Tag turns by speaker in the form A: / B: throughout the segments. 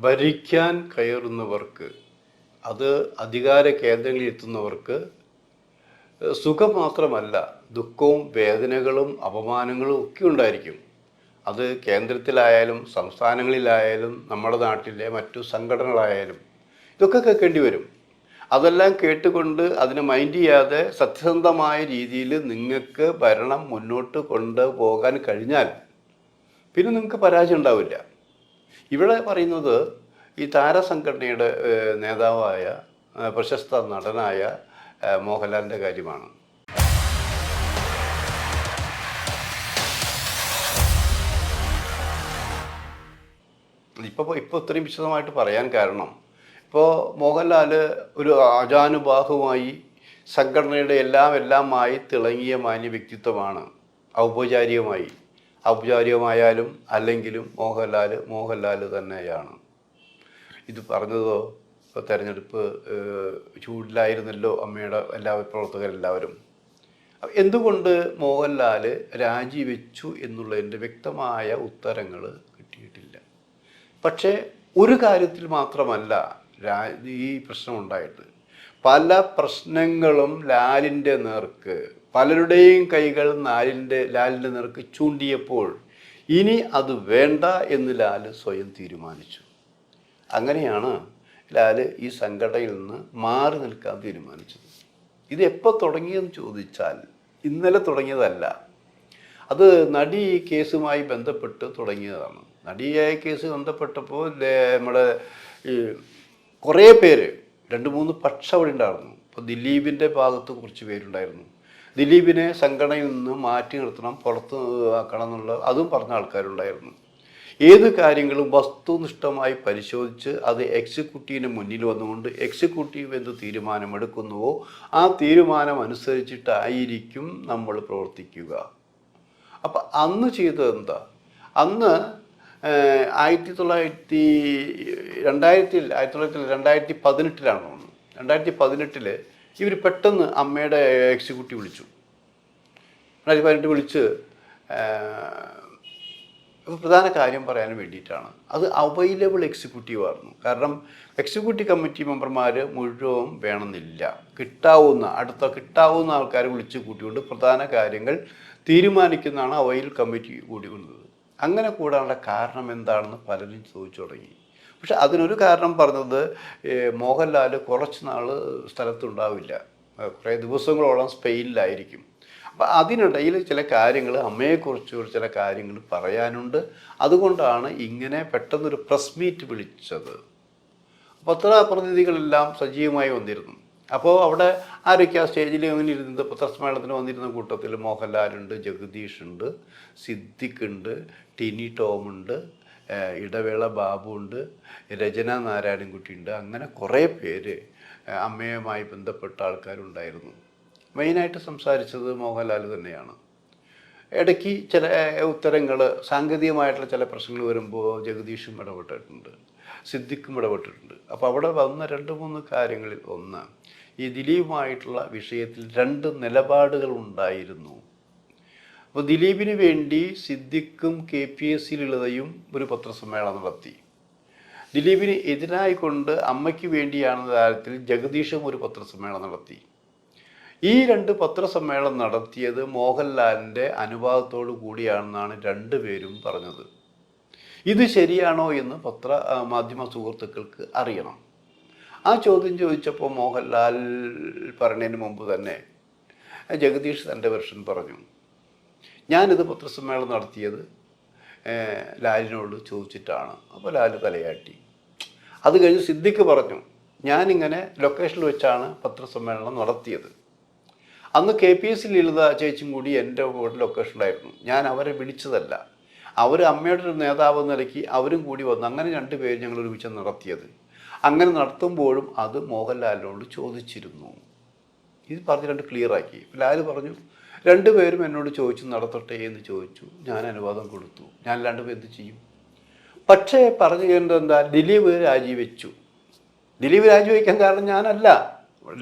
A: ഭരിക്കാൻ കയറുന്നവർക്ക്, അത് അധികാര കേന്ദ്രങ്ങളിൽ എത്തുന്നവർക്ക് സുഖം മാത്രമല്ല, ദുഃഖവും വേദനകളും അപമാനങ്ങളും ഒക്കെ ഉണ്ടായിരിക്കും. അത് കേന്ദ്രത്തിലായാലും സംസ്ഥാനങ്ങളിലായാലും നമ്മുടെ നാട്ടിലെ മറ്റു സംഘടനകളായാലും ഇതൊക്കെ കേൾക്കേണ്ടി വരും. അതെല്ലാം കേട്ടുകൊണ്ട് അതിനെ മൈൻഡ് ചെയ്യാതെ സത്യസന്ധമായ രീതിയിൽ നിങ്ങൾക്ക് ഭരണം മുന്നോട്ട് കൊണ്ടുപോകാൻ കഴിഞ്ഞാൽ പിന്നെ നിങ്ങൾക്ക് പരാജയം ഉണ്ടാവില്ല. ഇവിടെ പറയുന്നത് ഈ താരസംഘടനയുടെ നേതാവായ പ്രശസ്ത നടനായ മോഹൻലാലിൻ്റെ കാര്യമാണ്. ഇപ്പോൾ ഇത്രയും വിശദമായിട്ട് പറയാൻ കാരണം, ഇപ്പോൾ മോഹൻലാൽ ഒരു ആജാനുബാഹുമായി സംഘടനയുടെ എല്ലാമായി തിളങ്ങിയ മാന്യ വ്യക്തിത്വമാണ്. ഔപചാരികമായാലും അല്ലെങ്കിലും മോഹൻലാൽ തന്നെയാണ്. ഇത് പറഞ്ഞതോ ഇപ്പോൾ തെരഞ്ഞെടുപ്പ് ചൂടിലായിരുന്നല്ലോ അമ്മയുടെ പ്രവർത്തകരെല്ലാവരും. എന്തുകൊണ്ട് മോഹൻലാൽ രാജിവെച്ചു എന്നുള്ളതിൻ്റെ വ്യക്തമായ ഉത്തരങ്ങൾ കിട്ടിയിട്ടില്ല. പക്ഷേ ഒരു കാര്യത്തിൽ മാത്രമല്ല ഈ പ്രശ്നമുണ്ടായിട്ട്, പല പ്രശ്നങ്ങളും ലാലിൻ്റെ നേർക്ക്, പലരുടെയും കൈകൾ ലാലിൻ്റെ നേർക്ക് ചൂണ്ടിയപ്പോൾ ഇനി അത് വേണ്ട എന്ന് ലാൽ സ്വയം തീരുമാനിച്ചു. അങ്ങനെയാണ് ലാൽ ഈ സംഘടനയിൽ നിന്ന് മാറി നിൽക്കാൻ തീരുമാനിച്ചത്. ഇത് എപ്പോൾ തുടങ്ങിയെന്ന് ചോദിച്ചാൽ ഇന്നലെ തുടങ്ങിയതല്ല. അത് നടി കേസുമായി ബന്ധപ്പെട്ട് തുടങ്ങിയതാണ്. നടിയായ കേസ് ബന്ധപ്പെട്ടപ്പോൾ നമ്മുടെ ഈ കുറേ പേര്, 2-3 പക്ഷം അവിടെ ഉണ്ടായിരുന്നു. ഇപ്പോൾ ദിലീപിൻ്റെ ഭാഗത്ത് കുറച്ച് പേരുണ്ടായിരുന്നു. ദിലീപിനെ സംഘടനയിൽ നിന്ന് മാറ്റി നിർത്തണം, പുറത്ത് ആക്കണം എന്നുള്ള അതും പറഞ്ഞ ആൾക്കാരുണ്ടായിരുന്നു. ഏത് കാര്യങ്ങളും വസ്തുനിഷ്ഠമായി പരിശോധിച്ച് അത് എക്സിക്യൂട്ടീവിന് മുന്നിൽ വന്നുകൊണ്ട് എക്സിക്യൂട്ടീവ് എന്ത് തീരുമാനമെടുക്കുന്നുവോ ആ തീരുമാനം അനുസരിച്ചിട്ടായിരിക്കും നമ്മൾ പ്രവർത്തിക്കുക. അപ്പം അന്ന് ചെയ്തത് എന്താ? അന്ന് 2018 തോന്നുന്നു. 2018 ഇവർ പെട്ടെന്ന് അമ്മയുടെ എക്സിക്യൂട്ടീവ് വിളിച്ചു. 2018 വിളിച്ച് പ്രധാന കാര്യം പറയാൻ വേണ്ടിയിട്ടാണ്. അത് അവൈലബിൾ എക്സിക്യൂട്ടീവ് ആയിരുന്നു. കാരണം എക്സിക്യൂട്ടീവ് കമ്മിറ്റി മെമ്പർമാർ മുഴുവൻ വേണമെന്നില്ല. കിട്ടാവുന്ന ആൾക്കാരെ വിളിച്ച് കൂട്ടിക്കൊണ്ട് പ്രധാന കാര്യങ്ങൾ തീരുമാനിക്കുന്നതാണ് അവൈൽ കമ്മിറ്റി കൂടിക്കൊണ്ടത്. അങ്ങനെ കൂടാനുള്ള കാരണം എന്താണെന്ന് പലരും ചോദിച്ചു തുടങ്ങി. പക്ഷെ അതിനൊരു കാരണം പറഞ്ഞത്, മോഹൻലാൽ കുറച്ച് നാൾ സ്ഥലത്തുണ്ടാവില്ല, കുറേ ദിവസങ്ങളോളം സ്പെയിനിലായിരിക്കും. അപ്പം അതിനിടയിൽ ചില കാര്യങ്ങൾ, അമ്മയെക്കുറിച്ച് ചില കാര്യങ്ങൾ പറയാനുണ്ട്. അതുകൊണ്ടാണ് ഇങ്ങനെ പെട്ടെന്നൊരു പ്രസ് മീറ്റ് വിളിച്ചത്. പത്രപ്രതിനിധികളെല്ലാം സജീവമായി വന്നിരുന്നു. അപ്പോൾ അവിടെ ആരൊക്കെ ആ സ്റ്റേജിൽ അങ്ങനെ ഇരുന്നത്? പത്രസമ്മേളനത്തിന് വന്നിരുന്ന കൂട്ടത്തിൽ മോഹൻലാലുണ്ട്, ജഗദീഷുണ്ട്, സിദ്ദിഖുണ്ട്, ടിനി ടോമുണ്ട്, ഇടവേള ബാബുണ്ട്, രചന നാരായണൻകുട്ടിയുണ്ട്. അങ്ങനെ കുറേ പേര് അമ്മയുമായി ബന്ധപ്പെട്ട ആൾക്കാരുണ്ടായിരുന്നു. മെയിനായിട്ട് സംസാരിച്ചത് മോഹൻലാൽ തന്നെയാണ്. ഇടയ്ക്ക് ചില ഉത്തരങ്ങൾ, സാങ്കേതികമായിട്ടുള്ള ചില പ്രശ്നങ്ങൾ വരുമ്പോൾ ജഗദീഷും ഇടപെട്ടിട്ടുണ്ട്, സിദ്ദിഖും ഇടപെട്ടിട്ടുണ്ട്. അപ്പോൾ അവിടെ വന്ന 2-3 കാര്യങ്ങളിൽ ഒന്ന്, ഈ ദിലീപുമായിട്ടുള്ള വിഷയത്തിൽ 2 നിലപാടുകൾ ഉണ്ടായിരുന്നു. അപ്പോൾ ദിലീപിന് വേണ്ടി സിദ്ദിഖും KPSC ലളിതയും ഒരു പത്രസമ്മേളനം നടത്തി. ദിലീപിന് എതിരായിക്കൊണ്ട് അമ്മയ്ക്ക് വേണ്ടിയാണെന്ന കാര്യത്തിൽ ജഗദീഷും ഒരു പത്രസമ്മേളനം നടത്തി. ഈ 2 പത്രസമ്മേളനം നടത്തിയത് മോഹൻലാലിൻ്റെ അനുവാദത്തോടു കൂടിയാണെന്നാണ് 2 പേരും പറഞ്ഞത്. ഇത് ശരിയാണോ എന്ന് മാധ്യമ സുഹൃത്തുക്കൾക്ക് അറിയണം. ആ ചോദ്യം ചോദിച്ചപ്പോൾ മോഹൻലാൽ പറഞ്ഞതിന് മുമ്പ് തന്നെ ജഗദീഷ് തൻ്റെ വെർഷൻ പറഞ്ഞു. ഞാനിത് പത്രസമ്മേളനം നടത്തിയത് ലാലിനോട് ചോദിച്ചിട്ടാണ്. അപ്പോൾ ലാൽ തലയാട്ടി. അത് കഴിഞ്ഞ് സിദ്ദിഖ് പറഞ്ഞു, ഞാനിങ്ങനെ ലൊക്കേഷനിൽ വെച്ചാണ് പത്രസമ്മേളനം നടത്തിയത്. അന്ന് KPSC ലളിത ചേച്ചിയും കൂടി എൻ്റെ വീട്ടിൽ ലൊക്കേഷനിലായിരുന്നു. ഞാൻ അവരെ വിളിച്ചതല്ല. അവർ അമ്മയുടെ ഒരു നേതാവ് നിലയ്ക്ക് അവരും കൂടി വന്നു. അങ്ങനെ 2 പേര് ഞങ്ങൾ ഒരുമിച്ച് നടത്തിയത്. അങ്ങനെ നടത്തുമ്പോഴും അത് മോഹൻലാലിനോട് ചോദിച്ചിരുന്നു. ഇത് പറഞ്ഞ് 2 ക്ലിയറാക്കി. ലാൽ പറഞ്ഞു, 2 പേരും എന്നോട് ചോദിച്ചു നടത്തട്ടെ എന്ന് ചോദിച്ചു. ഞാൻ അനുവാദം കൊടുത്തു. ഞാൻ 2 പേര് എന്ത് ചെയ്യും? പക്ഷേ പറഞ്ഞു കേട്ടത് എന്താ? ദിലീപ് രാജിവെച്ചു. ദിലീപ് രാജിവെക്കാൻ കാരണം ഞാനല്ല.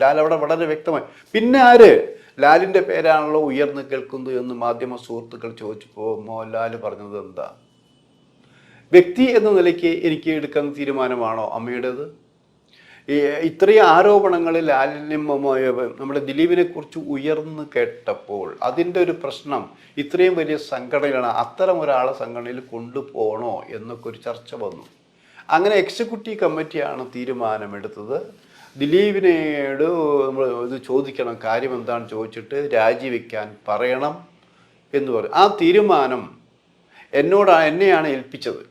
A: ലാൽ അവിടെ വളരെ വ്യക്തമായി. പിന്നെ ആര്? ലാലിൻ്റെ പേരാണല്ലോ ഉയർന്നു കേൾക്കുന്നത് എന്ന് മാധ്യമ സുഹൃത്തുക്കൾ ചോദിച്ചപ്പോൾ മോഹൻലാൽ പറഞ്ഞത് എന്താ? വ്യക്തി എന്ന നിലയ്ക്ക് എനിക്ക് എടുക്കുന്ന തീരുമാനമാണോ അമ്മയുടേത്? ഇത്രയും ആരോപണങ്ങൾ ലാലിനും നമ്മുടെ ദിലീപിനെ കുറിച്ച് ഉയർന്നു കേട്ടപ്പോൾ അതിൻ്റെ ഒരു പ്രശ്നം ഇത്രയും വലിയ സംഘടനയാണ്, അത്തരം ഒരാളെ സംഘടനയിൽ കൊണ്ടുപോകണോ എന്നൊക്കെ ഒരു ചർച്ച വന്നു. അങ്ങനെ എക്സിക്യൂട്ടീവ് കമ്മിറ്റിയാണ് തീരുമാനമെടുത്തത്. ദിലീപിനോട് നമ്മൾ ഇത് ചോദിക്കണം, കാര്യം എന്താണെന്ന് ചോദിച്ചിട്ട് രാജിവെക്കാൻ പറയണം എന്ന് പറയും. ആ തീരുമാനം എന്നെയാണ് ഏൽപ്പിച്ചത്.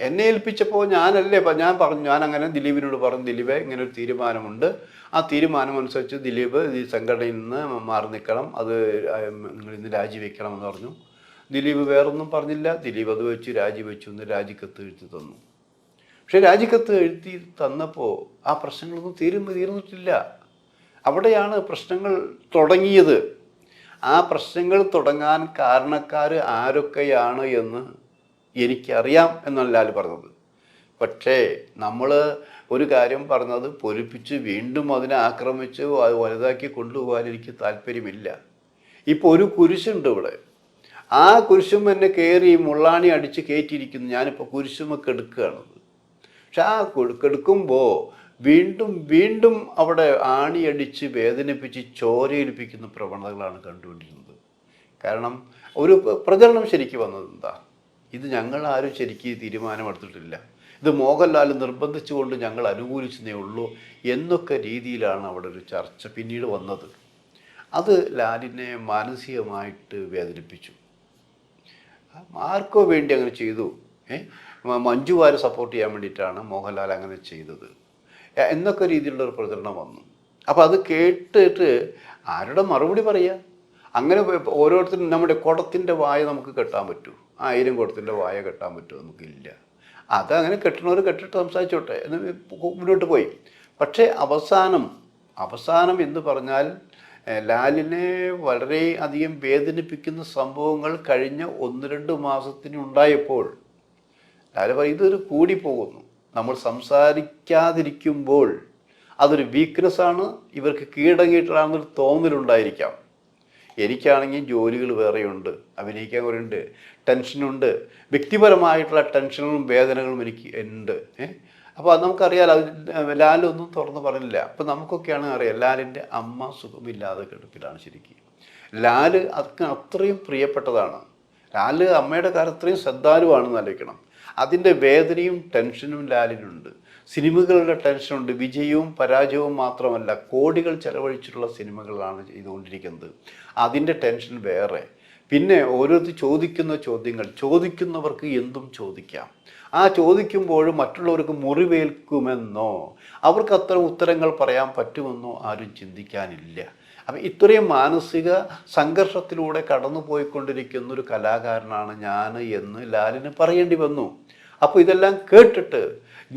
A: എന്നെ ഏൽപ്പിച്ചപ്പോൾ ഞാൻ പറഞ്ഞു, ഞാൻ അങ്ങനെ ദിലീപിനോട് പറഞ്ഞു, ദിലീപ് ഇങ്ങനെ ഒരു തീരുമാനമുണ്ട്, ആ തീരുമാനം അനുസരിച്ച് ദിലീപ് ഈ സംഘടനയിൽ നിന്ന് മാറി നിൽക്കണം, അത് നിങ്ങൾ ഇന്ന് രാജിവെക്കണം എന്ന് പറഞ്ഞു. ദിലീപ് വേറൊന്നും പറഞ്ഞില്ല. ദിലീപ് അത് വെച്ച് രാജിവെച്ചു എന്ന് രാജിക്കത്ത് എഴുതി തന്നു. പക്ഷേ രാജിക്കത്ത് എഴുതി തന്നപ്പോൾ ആ പ്രശ്നങ്ങളൊന്നും തീർന്നിട്ടില്ല. അവിടെയാണ് പ്രശ്നങ്ങൾ തുടങ്ങിയത്. ആ പ്രശ്നങ്ങൾ തുടങ്ങാൻ കാരണക്കാർ ആരൊക്കെയാണ് എന്ന് എനിക്കറിയാം എന്നല്ല ലാൽ പറഞ്ഞത്. പക്ഷേ നമ്മൾ ഒരു കാര്യം പറഞ്ഞത് പൊലിപ്പിച്ച് വീണ്ടും അതിനെ ആക്രമിച്ച് വലുതാക്കി കൊണ്ടുപോകാൻ എനിക്ക് താല്പര്യമില്ല. ഇപ്പോൾ ഒരു കുരിശുണ്ട് ഇവിടെ, ആ കുരിശും എന്നെ കയറി മുള്ളാണി അടിച്ച് കയറ്റിയിരിക്കുന്നു. ഞാനിപ്പോൾ കുരിശുമൊക്കെ എടുക്കുകയാണത്. പക്ഷെ ആ കെടുക്കുമ്പോൾ വീണ്ടും വീണ്ടും അവിടെ ആണിയടിച്ച് വേദനിപ്പിച്ച് ചോരയിലിപ്പിക്കുന്ന പ്രവണതകളാണ് കണ്ടുകൊണ്ടിരുന്നത്. കാരണം ഒരു പ്രചരണം ശരിക്കും വന്നത് എന്താ, ഇത് ഞങ്ങൾ ആരും ശരിക്കും തീരുമാനമെടുത്തിട്ടില്ല, ഇത് മോഹൻലാൽ നിർബന്ധിച്ചുകൊണ്ട് ഞങ്ങൾ അനുകൂലിച്ചതേ ഉള്ളൂ എന്നൊക്കെ രീതിയിലാണ് അവിടെ ഒരു ചർച്ച പിന്നീട് വന്നത്. അത് ലാലിനെ മാനസികമായിട്ട് വേദനിപ്പിച്ചു. ആർക്കോ വേണ്ടി അങ്ങനെ ചെയ്തു, മഞ്ജു വാര്യരെ സപ്പോർട്ട് ചെയ്യാൻ വേണ്ടിയിട്ടാണ് മോഹൻലാൽ അങ്ങനെ ചെയ്തത് എന്നൊക്കെ രീതിയിലുള്ളൊരു പ്രചരണം വന്നു. അപ്പോൾ അത് കേട്ടിട്ട് ആരുടെ മറുപടി പറയുക? അങ്ങനെ ഓരോരുത്തരും നമ്മുടെ കുടത്തിൻ്റെ വായ നമുക്ക് കെട്ടാൻ പറ്റൂ, 1000 കുടത്തിൻ്റെ വായ കെട്ടാൻ പറ്റുമോ? നമുക്കില്ല. അതങ്ങനെ കെട്ടണവർ കെട്ടിട്ട് സംസാരിച്ചോട്ടെ എന്ന് മുന്നോട്ട് പോയി. പക്ഷേ അവസാനം എന്ന് പറഞ്ഞാൽ ലാലിനെ വളരെ അധികം വേദനിപ്പിക്കുന്ന സംഭവങ്ങൾ കഴിഞ്ഞ 1-2 മാസത്തിനുണ്ടായപ്പോൾ ലാൽ പറയും ഇതൊരു കൂടിപ്പോകുന്നു. നമ്മൾ സംസാരിക്കാതിരിക്കുമ്പോൾ അതൊരു വീക്ക്നെസ്സാണ്, ഇവർക്ക് കീഴടങ്ങിയിട്ടാണെന്നൊരു തോന്നലുണ്ടായിരിക്കാം. എനിക്കാണെങ്കിൽ ജോലികൾ വേറെയുണ്ട്, അഭിനയിക്കാൻ കുറേ ഉണ്ട്, ടെൻഷനുണ്ട്, വ്യക്തിപരമായിട്ടുള്ള ടെൻഷനുകളും വേദനകളും എനിക്ക് ഉണ്ട്. അപ്പോൾ അത് നമുക്കറിയാം. അത് ലാലൊന്നും തുറന്ന് പറഞ്ഞില്ല. അപ്പോൾ നമുക്കൊക്കെയാണ് അറിയാം, ലാലിൻ്റെ അമ്മ സുഖമില്ലാതെ കിടപ്പിലാണ്. ശരിക്കും ലാല് അത്രയും പ്രിയപ്പെട്ടതാണ്. ലാല് അമ്മയുടെ കാര്യം അത്രയും ശ്രദ്ധാലുവാണെന്ന് ആലോചിക്കണം. അതിൻ്റെ വേദനയും ടെൻഷനും ലാലിനുണ്ട്. സിനിമകളുടെ ടെൻഷനുണ്ട്. വിജയവും പരാജയവും മാത്രമല്ല, കോടികൾ ചെലവഴിച്ചിട്ടുള്ള സിനിമകളാണ് ചെയ്തുകൊണ്ടിരിക്കുന്നത്. അതിൻ്റെ ടെൻഷൻ വേറെ. പിന്നെ ഓരോരുത്തർ ചോദിക്കുന്ന ചോദ്യങ്ങൾ, ചോദിക്കുന്നവർക്ക് എന്തും ചോദിക്കാം. ആ ചോദിക്കുമ്പോഴും മറ്റുള്ളവർക്ക് മുറിവേൽക്കുമെന്നോ അവർക്ക് അത്തരം ഉത്തരങ്ങൾ പറയാൻ പറ്റുമെന്നോ ആരും ചിന്തിക്കാനില്ല. അപ്പം ഇത്രയും മാനസിക സംഘർഷത്തിലൂടെ കടന്നു പോയിക്കൊണ്ടിരിക്കുന്ന ഒരു കലാകാരനാണ് ഞാൻ എന്ന് ലാലിന് പറയേണ്ടി വന്നു. അപ്പോൾ ഇതെല്ലാം കേട്ടിട്ട്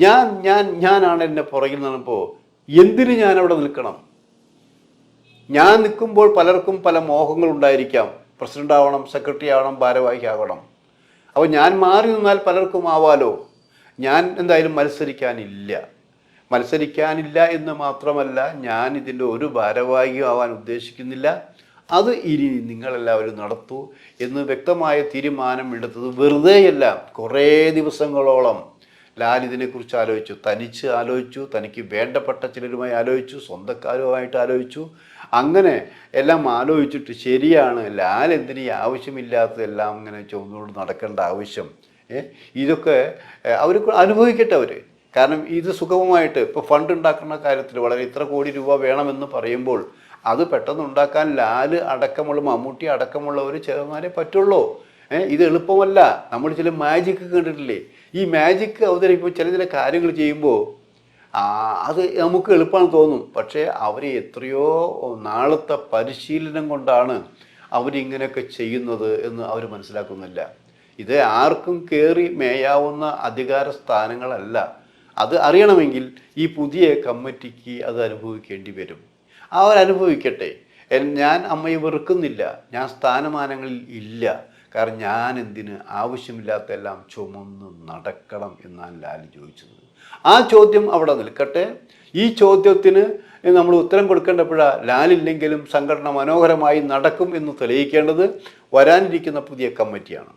A: ഞാനാണ് എന്നെ പുറകിൽ നിന്നപ്പോൾ എന്തിന് ഞാനവിടെ നിൽക്കണം? ഞാൻ നിൽക്കുമ്പോൾ പലർക്കും പല മോഹങ്ങളുണ്ടായിരിക്കാം. പ്രസിഡന്റ് ആവണം, സെക്രട്ടറി ആവണം, ഭാരവാഹി ആവണം. അപ്പോൾ ഞാൻ മാറി നിന്നാൽ പലർക്കും ആവാലോ. ഞാൻ എന്തായാലും മത്സരിക്കാനില്ല എന്ന് മാത്രമല്ല, ഞാൻ ഇതിൻ്റെ ഒരു ഭാരവാഹിയും ആവാൻ ഉദ്ദേശിക്കുന്നില്ല. അത് ഇനി നിങ്ങളെല്ലാവരും നടത്തൂ എന്ന് വ്യക്തമായ തീരുമാനം എടുത്തത് വെറുതെയല്ല. കുറേ ദിവസങ്ങളോളം ലാൽ ഇതിനെക്കുറിച്ച് ആലോചിച്ചു, തനിച്ച് ആലോചിച്ചു, തനിക്ക് വേണ്ടപ്പെട്ട ചിലരുമായി ആലോചിച്ചു, സ്വന്തക്കാരുമായിട്ട് ആലോചിച്ചു. അങ്ങനെ എല്ലാം ആലോചിച്ചിട്ട് ശരിയാണ്, ലാൽ എന്തിനീ ആവശ്യമില്ലാത്തതെല്ലാം ഇങ്ങനെ ചുമന്നുകൊണ്ട് നടക്കേണ്ട ആവശ്യം, ഇതൊക്കെ അവർ അനുഭവിക്കട്ടെ അവർ. കാരണം ഇത് സുഗമമായിട്ട് ഇപ്പോൾ ഫണ്ട് ഉണ്ടാക്കുന്ന കാര്യത്തിൽ വളരെ ഇത്ര കോടി രൂപ വേണമെന്ന് പറയുമ്പോൾ അത് പെട്ടെന്ന് ഉണ്ടാക്കാൻ ലാൽ അടക്കമുള്ള മമ്മൂട്ടി അടക്കമുള്ളവർ ചേർന്നാലേ പറ്റുള്ളൂ. ഇത് എളുപ്പമല്ല. നമ്മൾ ചില മാജിക്ക് കണ്ടിട്ടില്ലേ? ഈ മാജിക്ക് അവതരിപ്പോൾ ചില കാര്യങ്ങൾ ചെയ്യുമ്പോൾ അത് നമുക്ക് എളുപ്പമാണെന്ന് തോന്നും. പക്ഷേ അവർ എത്രയോ നാളത്തെ പരിശീലനം കൊണ്ടാണ് അവരിങ്ങനെയൊക്കെ ചെയ്യുന്നത് എന്ന് അവർ മനസ്സിലാക്കുന്നില്ല. ഇത് ആർക്കും കയറി മേയാവുന്ന അധികാര സ്ഥാനങ്ങളല്ല. അത് അറിയണമെങ്കിൽ ഈ പുതിയ കമ്മിറ്റിക്ക് അത് അനുഭവിക്കേണ്ടി വരും. അവരനുഭവിക്കട്ടെ. ഞാൻ അമ്മയെ വെറുക്കുന്നില്ല, ഞാൻ സ്ഥാനമാനങ്ങളിൽ ഇല്ല. കാരണം ഞാൻ എന്തിന് ആവശ്യമില്ലാത്ത എല്ലാം ചുമന്ന് നടക്കണം എന്നാണ് ലാൽ ചോദിച്ചത്. ആ ചോദ്യം അവിടെ നിൽക്കട്ടെ. ഈ ചോദ്യത്തിന് നമ്മൾ ഉത്തരം കൊടുക്കേണ്ടപ്പോഴാണ് ലാലില്ലെങ്കിലും സംഘടന മനോഹരമായി നടക്കും എന്ന് തെളിയിക്കേണ്ടത് വരാനിരിക്കുന്ന പുതിയ കമ്മിറ്റിയാണ്.